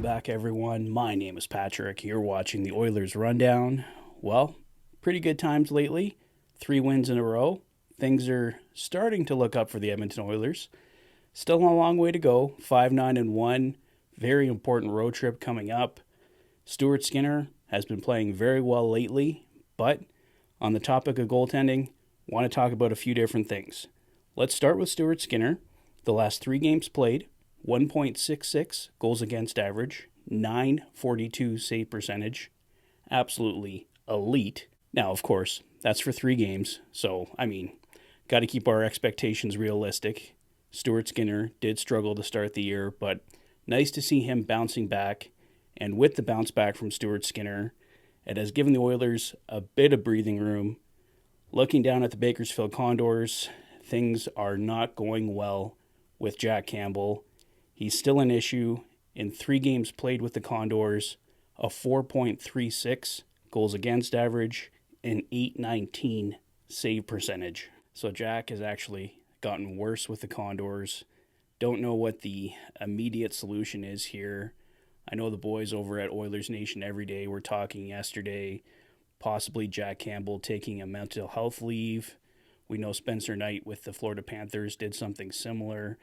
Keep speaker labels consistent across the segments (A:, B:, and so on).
A: back, everyone. My name is Patrick. You're watching the Oilers Rundown. Well, pretty good times lately. 3 wins in a row. Things are starting to look up for the Edmonton Oilers. Still a long way to go. 5-9-1. Very important road trip coming up. Stuart Skinner has been playing very well lately, but on the topic of goaltending, want to talk about a few different things. Let's start with Stuart Skinner. The last 3 games played, 1.66 goals against average, 942 save percentage. Absolutely elite. Now, of course, that's for 3 games, so, got to keep our expectations realistic. Stuart Skinner did struggle to start the year, but nice to see him bouncing back. And with the bounce back from Stuart Skinner, it has given the Oilers a bit of breathing room. Looking down at the Bakersfield Condors, things are not going well with Jack Campbell. He's still an issue. In 3 games played with the Condors, a 4.36 goals against average and 819 save percentage. So Jack has actually gotten worse with the Condors. Don't know what the immediate solution is here. I know the boys over at Oilers Nation Everyday were talking yesterday, possibly Jack Campbell taking a mental health leave. We know Spencer Knight with the Florida Panthers did something similar.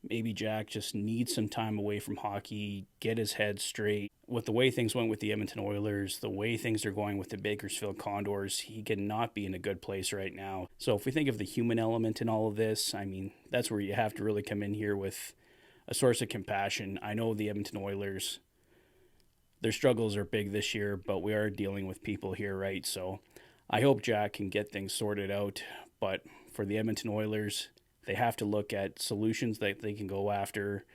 A: Maybe Jack just needs some time away from hockey, get his head straight. With the way things went with the Edmonton Oilers, the way things are going with the Bakersfield Condors, he cannot be in a good place right now. So if we think of the human element in all of this, that's where you have to really come in here with a source of compassion. I know the Edmonton Oilers, their struggles are big this year, but we are dealing with people here, right? So I hope Jack can get things sorted out. But for the Edmonton Oilers, they have to look at solutions that they can go after.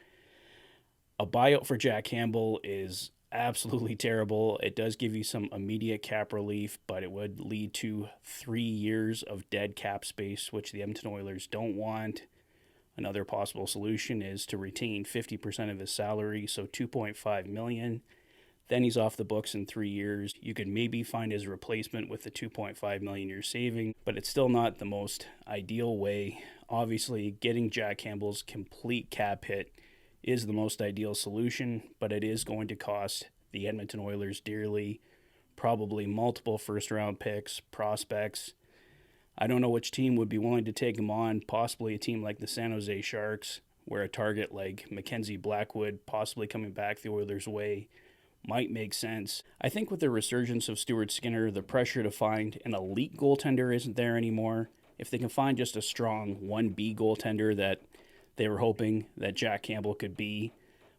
A: A buyout for Jack Campbell is absolutely terrible. It does give you some immediate cap relief, but it would lead to 3 years of dead cap space, which the Edmonton Oilers don't want. Another possible solution is to retain 50% of his salary, so $2.5 million. Then he's off the books in 3 years. You could maybe find his replacement with the $2.5 million you're saving, but it's still not the most ideal way. Obviously, getting Jack Campbell's complete cap hit is the most ideal solution, but it is going to cost the Edmonton Oilers dearly. Probably multiple first-round picks, prospects. I don't know which team would be willing to take him on. Possibly a team like the San Jose Sharks, where a target like Mackenzie Blackwood possibly coming back the Oilers' way might make sense. I think with the resurgence of Stuart Skinner, the pressure to find an elite goaltender isn't there anymore. If they can find just a strong 1B goaltender that they were hoping that Jack Campbell could be,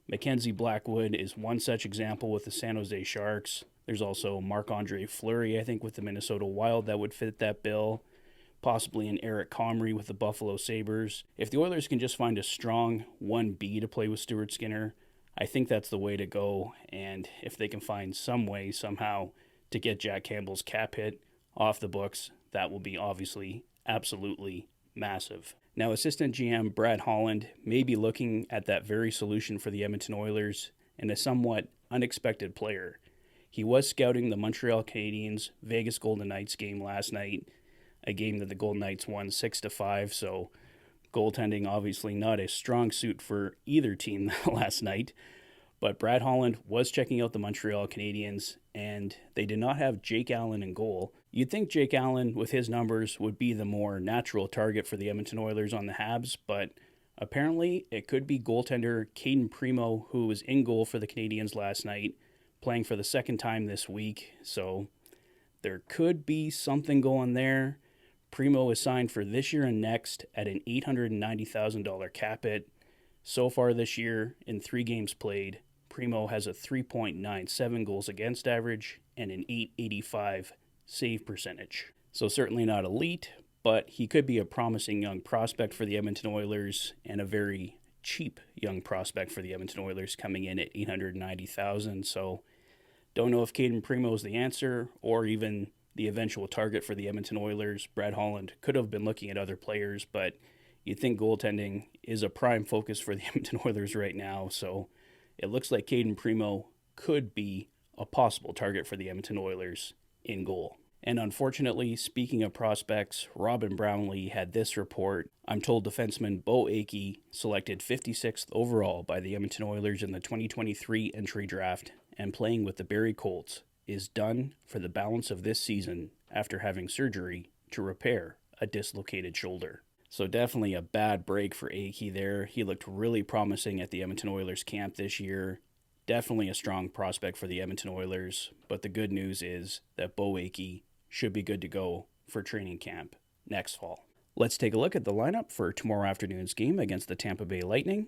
A: Mackenzie Blackwood is one such example with the San Jose Sharks. There's also Marc-Andre Fleury, I think, with the Minnesota Wild that would fit that bill. Possibly an Eric Comrie with the Buffalo Sabres. If the Oilers can just find a strong 1B to play with Stuart Skinner, I think that's the way to go. And if they can find some way, somehow, to get Jack Campbell's cap hit off the books, that will be obviously absolutely massive. Now, assistant GM Brad Holland may be looking at that very solution for the Edmonton Oilers and a somewhat unexpected player. He was scouting the Montreal Canadiens Vegas Golden Knights game last night, a game that the Golden Knights won 6-5, so goaltending obviously not a strong suit for either team last night. But Brad Holland was checking out the Montreal Canadiens, and they did not have Jake Allen in goal. You'd think Jake Allen, with his numbers, would be the more natural target for the Edmonton Oilers on the Habs, but apparently it could be goaltender Kaden Primo, who was in goal for the Canadiens last night, playing for the second time this week. So there could be something going there. Primo is signed for this year and next at an $890,000 cap hit. So far this year, in 3 games played, Primo has a 3.97 goals against average and an 885 save percentage. So certainly not elite, but he could be a promising young prospect for the Edmonton Oilers and a very cheap young prospect for the Edmonton Oilers coming in at $890,000. So don't know if Kaden Primo is the answer or even the eventual target for the Edmonton Oilers. Brad Holland could have been looking at other players, but you'd think goaltending is a prime focus for the Edmonton Oilers right now. So it looks like Kaden Primo could be a possible target for the Edmonton Oilers in goal. And unfortunately, speaking of prospects, Robin Brownlee had this report. I'm told defenseman Beau Akey, selected 56th overall by the Edmonton Oilers in the 2023 entry draft and playing with the Barrie Colts, is done for the balance of this season after having surgery to repair a dislocated shoulder. So definitely a bad break for Akey there. He looked really promising at the Edmonton Oilers camp this year. Definitely a strong prospect for the Edmonton Oilers, but the good news is that Beau Akey should be good to go for training camp next fall. Let's take a look at the lineup for tomorrow afternoon's game against the Tampa Bay Lightning.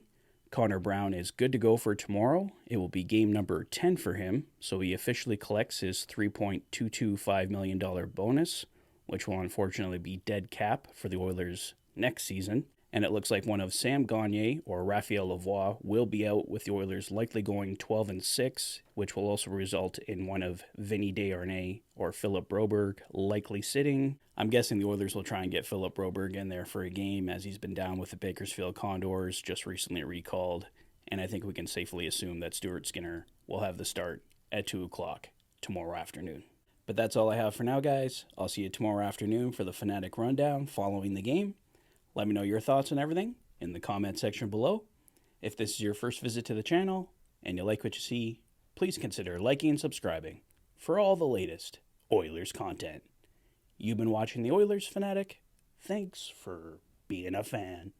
A: Connor Brown is good to go for tomorrow. It will be game number 10 for him, so he officially collects his $3.225 million bonus, which will unfortunately be dead cap for the Oilers next season. And it looks like one of Sam Gagner or Raphael Lavoie will be out, with the Oilers likely going 12-6, which will also result in one of Vinny Desharnais or Philip Broberg likely sitting. I'm guessing the Oilers will try and get Philip Broberg in there for a game, as he's been down with the Bakersfield Condors, just recently recalled. And I think we can safely assume that Stuart Skinner will have the start at 2 o'clock tomorrow afternoon. But that's all I have for now, guys. I'll see you tomorrow afternoon for the Fanatic Rundown following the game. Let me know your thoughts on everything in the comment section below. If this is your first visit to the channel and you like what you see, please consider liking and subscribing for all the latest Oilers content. You've been watching the Oilers Fanatic. Thanks for being a fan.